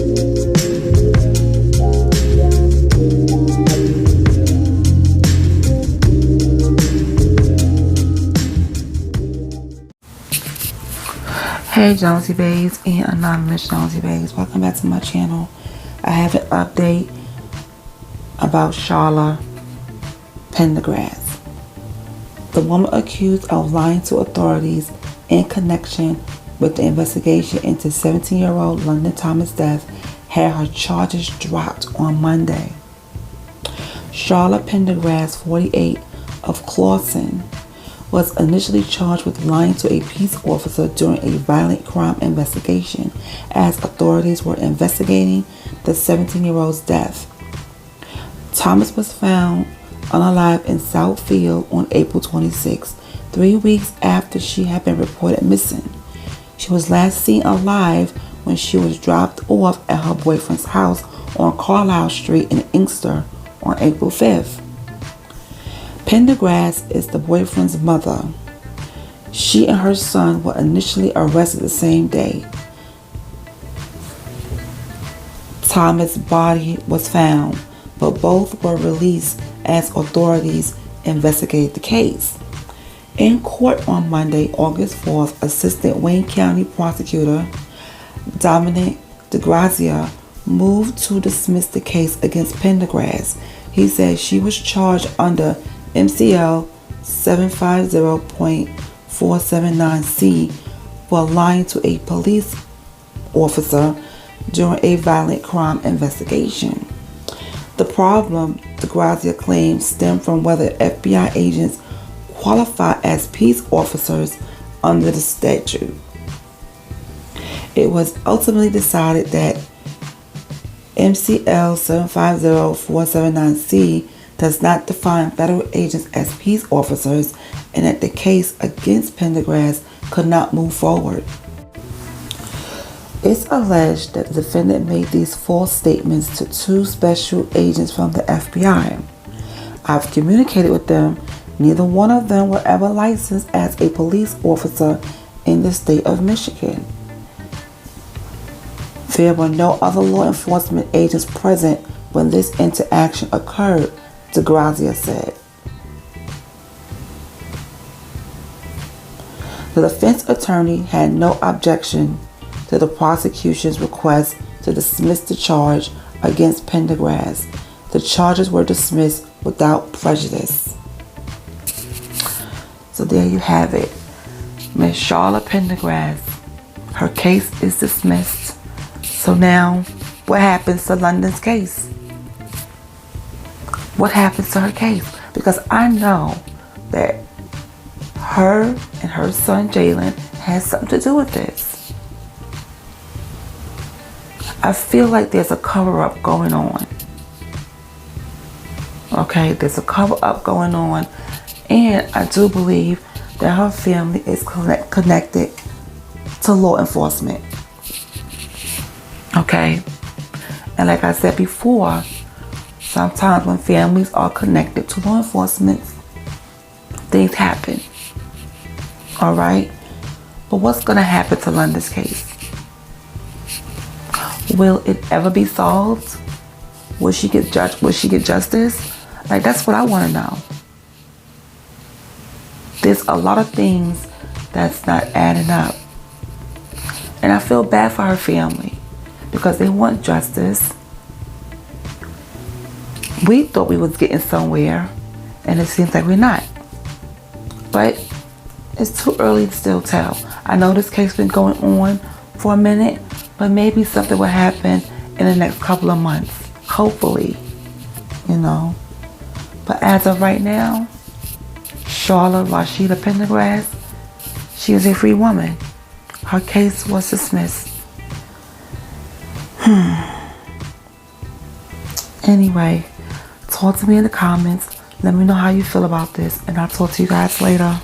Hey Jonesy Babes and Anonymous Jonesy Babes, welcome back to my channel. I have an update about Charla Pendergrass, the woman accused of lying to authorities in connection with the investigation into 17-year-old London Thomas' death, had her charges dropped on Monday. Charla Pendergrass, 48, of Clawson, was initially charged with lying to a peace officer during a violent crime investigation as authorities were investigating the 17-year-old's death. Thomas was found unalive in Southfield on April 26, 3 weeks after she had been reported missing. She was last seen alive when she was dropped off at her boyfriend's house on Carlisle Street in Inkster on April 5th. Pendergrass is the boyfriend's mother. She and her son were initially arrested the same day. Thomas' body was found, but both were released as authorities investigated the case. In court on Monday, August 4th, Assistant Wayne County Prosecutor Dominic DeGrazia moved to dismiss the case against Pendergrass. He said she was charged under MCL 750.479C for lying to a police officer during a violent crime investigation. The problem, DeGrazia claims, stemmed from whether FBI agents qualify as peace officers under the statute. It was ultimately decided that MCL 750.479C does not define federal agents as peace officers, and that the case against Pendergrass could not move forward. It's alleged that the defendant made these false statements to two special agents from the FBI. I've communicated with them. Neither one of them were ever licensed as a police officer in the state of Michigan. There were no other law enforcement agents present when this interaction occurred, DeGrazia said. The defense attorney had no objection to the prosecution's request to dismiss the charge against Pendergrass. The charges were dismissed without prejudice. So there you have it. Miss Charla Pendergrass, her case is dismissed. So now, what happens to London's case? What happens to her case? Because I know that her and her son Jalen has something to do with this. I feel like there's a cover-up going on. Okay, there's a cover-up going on, and I do believe that her family is connected to law enforcement. Okay, and like I said before, sometimes when families are connected to law enforcement, things happen. All right, but what's going to happen to London's case? Will it ever be solved? Will she get judged? Will she get justice? Like, that's what I want to know. There's a lot of things that's not adding up, and I feel bad for her family because they want justice. We thought we was getting somewhere, and it seems like we're not. But it's too early to still tell. I know this case been going on for a minute, but maybe something will happen in the next couple of months. Hopefully, you know. But as of right now, Charla Rashida Pendergrass, she is a free woman. Her case was dismissed. Anyway, talk to me in the comments. Let me know how you feel about this, and I'll talk to you guys later.